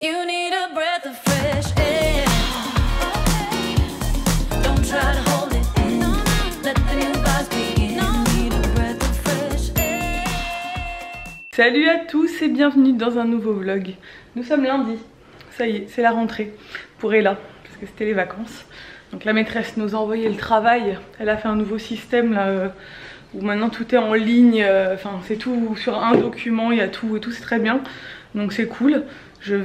You need a breath of fresh air. Don't try to hold it in. Let the new vibes begin. You need a breath of fresh air. Salut à tous et bienvenue dans un nouveau vlog. Nous sommes lundi. Ça y est, c'est la rentrée pour Ella, parce que c'était les vacances. Donc la maîtresse nous a envoyé le travail. Elle a fait un nouveau système là, où maintenant tout est en ligne. Enfin, c'est tout sur un document, il y a tout et tout, c'est très bien. Donc c'est cool. Je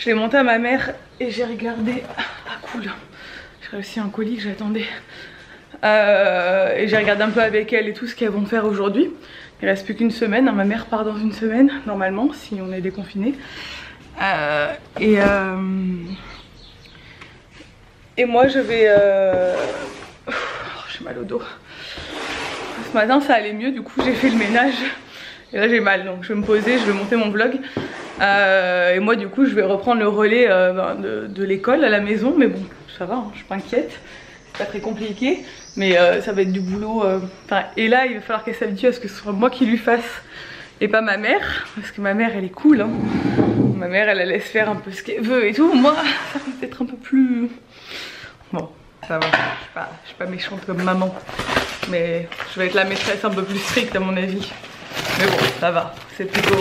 l'ai monté à ma mère et j'ai regardé. Ah cool. J'ai réussi un colis que j'attendais. Et j'ai regardé un peu avec elle et tout ce qu'elles vont faire aujourd'hui. Il reste plus qu'une semaine. Ma mère part dans une semaine normalement si on est déconfiné. Et moi je vais. J'ai mal au dos. Ce matin ça allait mieux, du coup j'ai fait le ménage. Et là j'ai mal, donc je vais me poser, je vais monter mon vlog. Et moi du coup je vais reprendre le relais de l'école à la maison. Mais bon, ça va, hein, je suis pas inquiète. C'est pas très compliqué. Mais ça va être du boulot. Et là il va falloir qu'elle s'habitue à ce que ce soit moi qui lui fasse et pas ma mère. Parce que ma mère elle est cool. Hein. Ma mère elle la laisse faire un peu ce qu'elle veut et tout. Moi ça va être un peu plus... Bon, ça va, je suis pas méchante comme maman. Mais je vais être la maîtresse un peu plus stricte à mon avis. Mais bon, ça va, c'est plutôt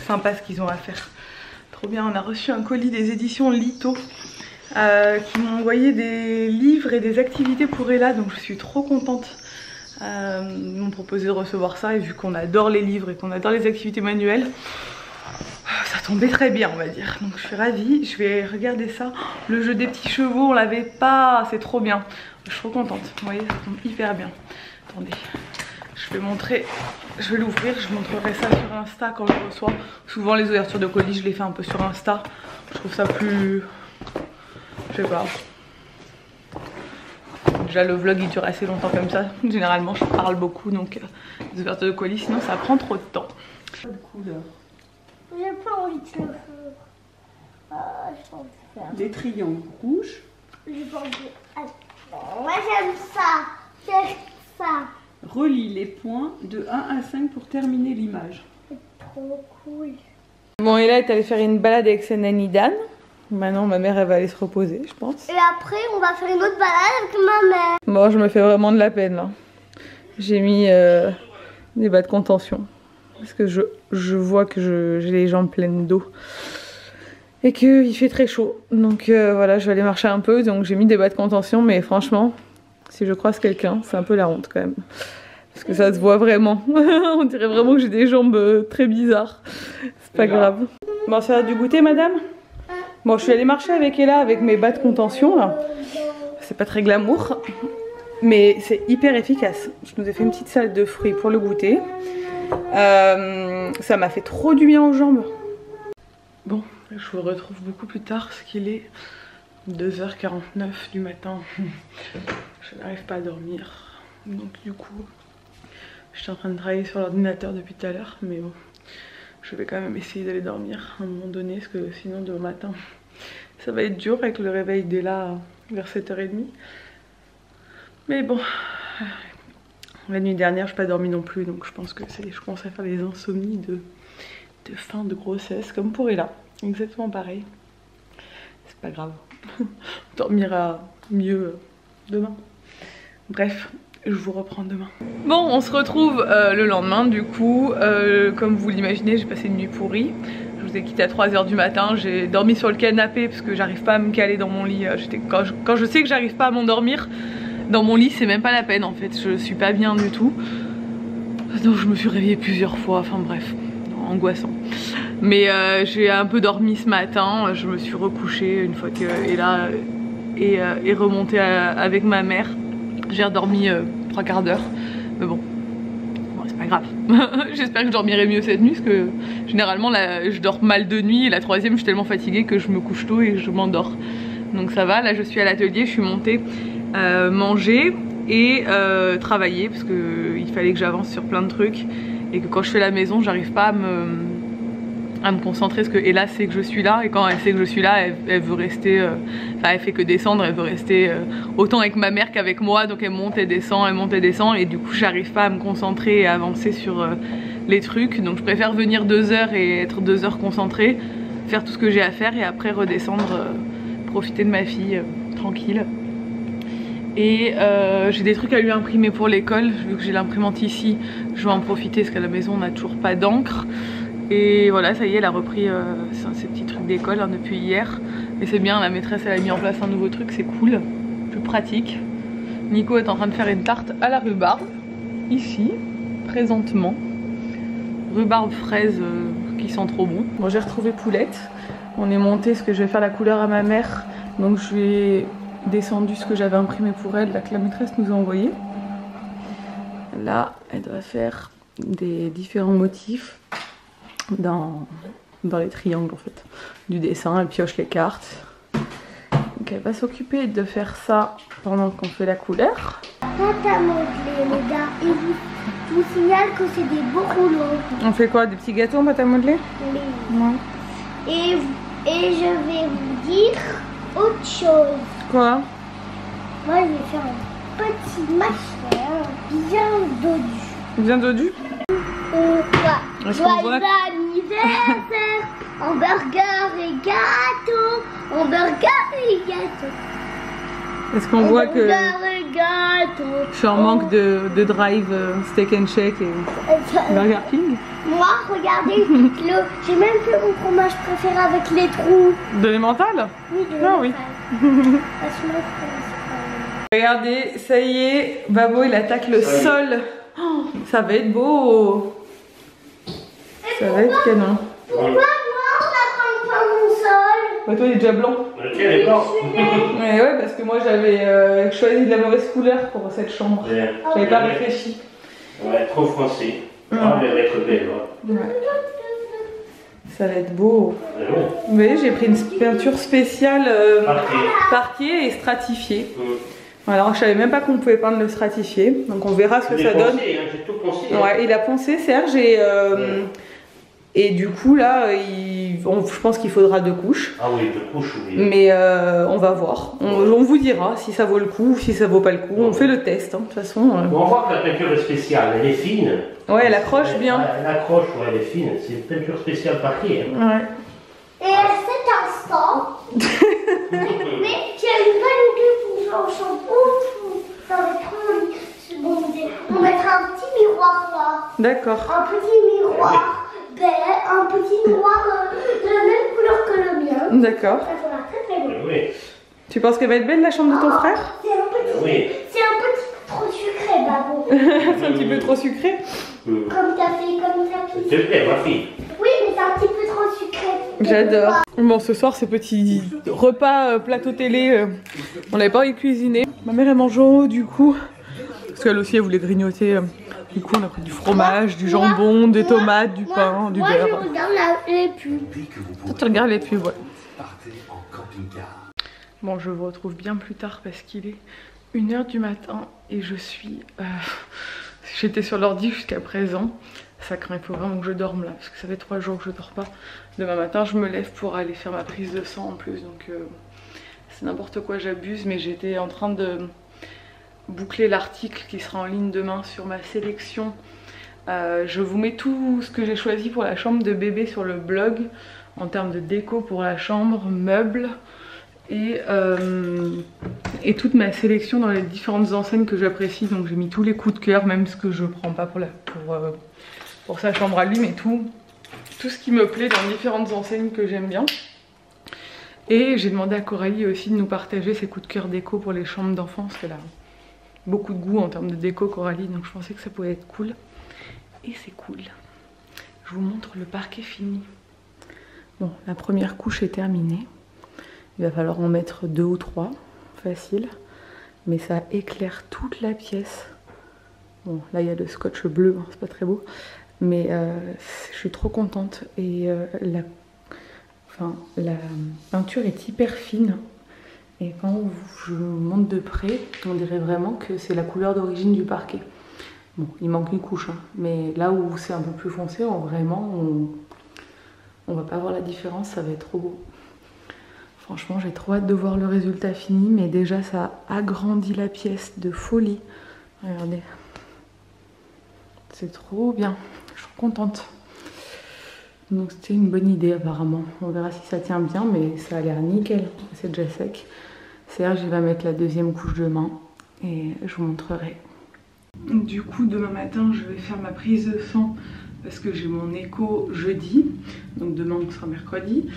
sympa ce qu'ils ont à faire. Trop bien, on a reçu un colis des éditions Lito qui m'ont envoyé des livres et des activités pour Ella, donc je suis trop contente. Ils m'ont proposé de recevoir ça et vu qu'on adore les livres et qu'on adore les activités manuelles, ça tombait très bien on va dire. Donc je suis ravie, je vais regarder ça. Le jeu des petits chevaux, on l'avait pas, c'est trop bien. Je suis trop contente, vous voyez, ça tombe hyper bien. Attendez. Je vais montrer, je vais l'ouvrir, je montrerai ça sur Insta quand je le reçois. Souvent les ouvertures de colis je les fais un peu sur Insta. Je trouve ça plus... Je sais pas. Déjà le vlog il dure assez longtemps comme ça. Généralement je parle beaucoup donc les ouvertures de colis sinon ça prend trop de temps. Pas de couleur. J'ai pas envie de le faire. Je pense faire. Des triangles rouges. J'ai pas envie. Attends, moi j'aime ça. J'aime ça. Relie les points de 1 à 5 pour terminer l'image. C'est trop cool. Bon, et là, elle est allée faire une balade avec sa nanny Dan. Maintenant, ma mère, elle va aller se reposer, je pense. Et après, on va faire une autre balade avec ma mère. Bon, je me fais vraiment de la peine, là. J'ai mis des bas de contention. Parce que je vois que j'ai les jambes pleines d'eau. Et qu'il fait très chaud. Donc voilà, je vais aller marcher un peu. Donc j'ai mis des bas de contention. Mais franchement, si je croise quelqu'un, c'est un peu la honte quand même. Parce que ça se voit vraiment. On dirait vraiment que j'ai des jambes très bizarres. C'est pas grave. Bon, ça a du goûter, madame? Bon, je suis allée marcher avec Ella avec mes bas de contention, là. C'est pas très glamour. Mais c'est hyper efficace. Je nous ai fait une petite salade de fruits pour le goûter. Ça m'a fait trop du bien aux jambes. Bon, je vous retrouve beaucoup plus tard, parce qu'il est 2h49 du matin. Je n'arrive pas à dormir. Donc du coup, je suis en train de travailler sur l'ordinateur depuis tout à l'heure. Mais bon, je vais quand même essayer d'aller dormir à un moment donné, parce que sinon demain matin, ça va être dur avec le réveil d'Ella vers 7h30. Mais bon, la nuit dernière, je n'ai pas dormi non plus, donc je pense que je commence à faire des insomnies de fin de grossesse, comme pour Ella. Exactement pareil. C'est pas grave. On dormira mieux demain. Bref, je vous reprends demain. Bon, on se retrouve le lendemain du coup. Comme vous l'imaginez, j'ai passé une nuit pourrie. Je vous ai quitté à 3h du matin. J'ai dormi sur le canapé parce que j'arrive pas à me caler dans mon lit. Quand je sais que j'arrive pas à m'endormir dans mon lit, c'est même pas la peine en fait. Je suis pas bien du tout. Donc je me suis réveillée plusieurs fois. Enfin bref, angoissant. Mais j'ai un peu dormi ce matin. Je me suis recouchée une fois que Ella est remontée avec ma mère. J'ai redormi 3 quarts d'heure. Mais bon, c'est pas grave. J'espère que je dormirai mieux cette nuit. Parce que généralement là, je dors mal de nuit. Et la troisième, je suis tellement fatiguée que je me couche tôt et je m'endors. Donc ça va. Là je suis à l'atelier. Je suis montée manger et travailler. Parce qu'il fallait que j'avance sur plein de trucs. Et que quand je fais la maison, j'arrive pas à me concentrer parce que Ella sait que je suis là et quand elle sait que je suis là elle veut rester, enfin elle fait que descendre, elle veut rester autant avec ma mère qu'avec moi, donc elle monte et descend et du coup j'arrive pas à me concentrer et à avancer sur les trucs. Donc je préfère venir 2 heures et être 2 heures concentrée, faire tout ce que j'ai à faire et après redescendre, profiter de ma fille tranquille. Et j'ai des trucs à lui imprimer pour l'école, vu que j'ai l'imprimante ici, je vais en profiter parce qu'à la maison on n'a toujours pas d'encre. Et voilà, ça y est, elle a repris ces petits trucs d'école hein, depuis hier. Et c'est bien, la maîtresse elle a mis en place un nouveau truc, c'est cool, plus pratique. Nico est en train de faire une tarte à la rhubarbe, ici, présentement. Rhubarbe fraise qui sent trop bon. Bon, j'ai retrouvé Poulette, on est monté parce que je vais faire la couleur à ma mère. Donc je lui ai descendu ce que j'avais imprimé pour elle, là, que la maîtresse nous a envoyé. Là, elle doit faire des différents motifs dans les triangles en fait du dessin. Elle pioche les cartes. Donc elle va s'occuper de faire ça pendant qu'on fait la couleur. Pâte à modeler, les gars. Et je vous signale que c'est des beaux rouleaux. On fait quoi? Des petits gâteaux en pâte à modeler? Oui. Non. Et je vais vous dire autre chose. Quoi? Moi, je vais faire un petit machin bien dodu. Bien dodu? Ouais. Est-ce qu'on Joyeux voit... anniversaire, hamburger et gâteau, hamburger et gâteau. Est-ce qu'on voit que Hamburger et gâteau. je suis en manque de drive steak and shake et Burger King? Moi, regardez, j'ai même fait mon fromage préféré avec les trous. De l'emmental? Oui, de Ah oui. Parce Regardez, ça y est, Babo il attaque le sol. Oh, ça va être beau. Ça va être canon. Pourquoi moi, on n'attend pas mon sol? Bah, toi il est déjà blanc. Le tien est blanc. Ouais, ouais, parce que moi j'avais choisi de la mauvaise couleur pour cette chambre. Ouais. J'avais pas réfléchi. Ouais, trop foncé. Ah, elle va être belle. Ouais. Ouais. Ça va être beau. Ouais, ouais. Vous voyez, j'ai pris une peinture spéciale Parfait. parquet et stratifiée. Mm. Alors je savais même pas qu'on pouvait peindre le stratifié. Donc on verra ce que ça donne. Poncé, hein, j'ai tout poncé. Hein. Ouais, il a poncé Serge et du coup là, je pense qu'il faudra 2 couches. Ah oui, 2 couches, oui. Mais on va voir. On vous dira si ça vaut le coup ou si ça vaut pas le coup. On fait le test, hein, de toute façon. Bon, on voit que la peinture est spéciale, elle est fine. Ouais, elle accroche bien. Elle accroche, ouais, elle est fine. C'est une peinture spéciale parquet. Hein. Ouais. Et à cet instant, mais tu as une bonne idée pour faire un shampoing. Ça va être trop joli. C'est une bonne idée. On mettra un petit miroir là. D'accord. Un petit miroir un petit miroir de la même couleur que le mien. D'accord. Ça sera très très beau. Oui. Tu penses qu'elle va être belle la chambre de ton frère? Oui. C'est un petit peu trop sucré, Babo. C'est un petit peu trop sucré. Comme t'as fait, comme t'as fait. S'il te plaît, ma fille. Oui, mais c'est un petit peu trop sucré. J'adore. Bon, ce soir, ces petits repas plateau télé, on n'avait pas envie de cuisiner. Ma mère, elle mange en haut, du coup. Parce qu'elle aussi, elle voulait grignoter. Du coup, on a pris du fromage, du jambon, des tomates, du pain, du beurre. Moi, je regarde les pubs. Toi, tu regardes les pubs, ouais. Bon, je vous retrouve bien plus tard parce qu'il est 1 h du matin et je suis... J'étais sur l'ordi jusqu'à présent. Ça craint, il faut vraiment que je dorme là parce que ça fait 3 jours que je dors pas. Demain matin, je me lève pour aller faire ma prise de sang en plus. Donc, c'est n'importe quoi, j'abuse. Mais j'étais en train de boucler l'article qui sera en ligne demain sur ma sélection. Je vous mets tout ce que j'ai choisi pour la chambre de bébé sur le blog en termes de déco pour la chambre, meubles et toute ma sélection dans les différentes enseignes que j'apprécie. Donc j'ai mis tous les coups de cœur, même ce que je prends pas pour sa chambre à lui, mais tout ce qui me plaît dans différentes enseignes que j'aime bien. Et j'ai demandé à Coralie aussi de nous partager ses coups de cœur déco pour les chambres d'enfants parce qu'elle a beaucoup de goût en termes de déco, Coralie, donc je pensais que ça pouvait être cool. Et c'est cool. Je vous montre le parquet fini. Bon, la première couche est terminée. Il va falloir en mettre 2 ou 3, facile. Mais ça éclaire toute la pièce. Bon, là il y a le scotch bleu, hein, c'est pas très beau. Mais je suis trop contente. Et la peinture est hyper fine. Et quand je monte de près, on dirait vraiment que c'est la couleur d'origine du parquet. Bon, il manque une couche, hein, mais là où c'est un peu plus foncé, on va pas voir la différence, ça va être trop beau. Franchement, j'ai trop hâte de voir le résultat fini, mais déjà ça agrandit la pièce de folie. Regardez. C'est trop bien. je suis contente. Donc c'était une bonne idée apparemment. On verra si ça tient bien, mais ça a l'air nickel. C'est déjà sec. C'est-à-dire je vais mettre la deuxième couche demain et je vous montrerai. Du coup demain matin je vais faire ma prise de sang parce que j'ai mon écho jeudi. Donc demain on sera mercredi.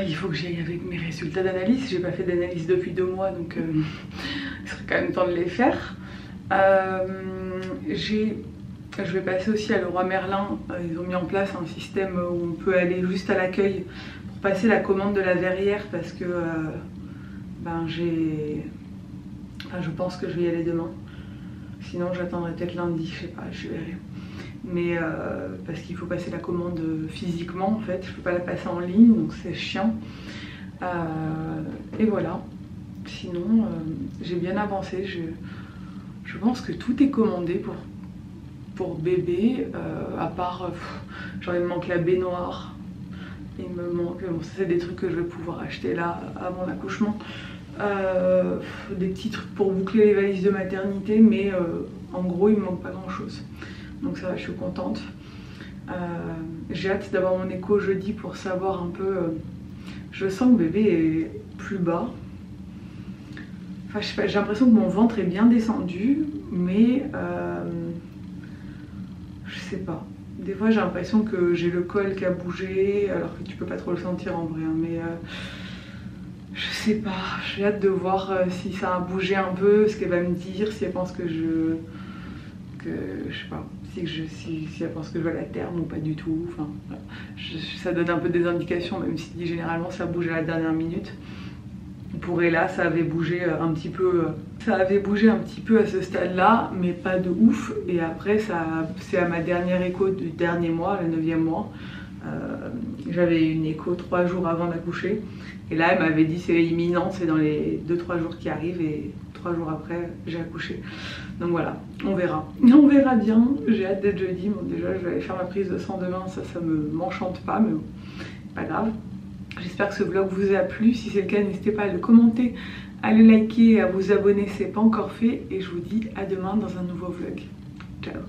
Il faut que j'aille avec mes résultats d'analyse. J'ai pas fait d'analyse depuis 2 mois, donc il serait quand même temps de les faire. Je vais passer aussi à Leroy Merlin. Ils ont mis en place un système où on peut aller juste à l'accueil pour passer la commande de la verrière parce que je pense que je vais y aller demain. Sinon j'attendrai peut-être lundi, je sais pas, je verrai. Mais parce qu'il faut passer la commande physiquement en fait, je peux pas la passer en ligne donc c'est chiant. Et voilà, sinon j'ai bien avancé, je pense que tout est commandé pour bébé, à part, genre il me manque la baignoire, il me manque, bon ça c'est des trucs que je vais pouvoir acheter là avant l'accouchement, des petits trucs pour boucler les valises de maternité, mais en gros il me manque pas grand chose. Donc ça va, je suis contente. J'ai hâte d'avoir mon écho jeudi pour savoir un peu. Je sens que bébé est plus bas. Enfin, je sais pas, j'ai l'impression que mon ventre est bien descendu, mais je sais pas. Des fois, j'ai l'impression que j'ai le col qui a bougé, alors que tu peux pas trop le sentir en vrai. Mais je sais pas. J'ai hâte de voir si ça a bougé un peu, ce qu'elle va me dire, si elle pense que je sais pas. Si elle pense que je vais à la terme ou pas du tout, enfin, ça donne un peu des indications, même si généralement ça bouge à la dernière minute. Pour Ella, ça avait bougé un petit peu, à ce stade-là, mais pas de ouf. Et après, c'est à ma dernière écho du dernier mois, le 9e mois. J'avais une écho 3 jours avant d'accoucher. Et là, elle m'avait dit c'est imminent, c'est dans les 2-3 jours qui arrivent. Et 3 jours après, j'ai accouché. Donc voilà, on verra. On verra bien. J'ai hâte d'être jeudi. Bon, déjà, je vais aller faire ma prise de sang demain. Ça m'enchante pas, mais bon, pas grave. J'espère que ce vlog vous a plu. Si c'est le cas, n'hésitez pas à le commenter, à le liker et à vous abonner si ce n'est pas encore fait. Et je vous dis à demain dans un nouveau vlog. Ciao!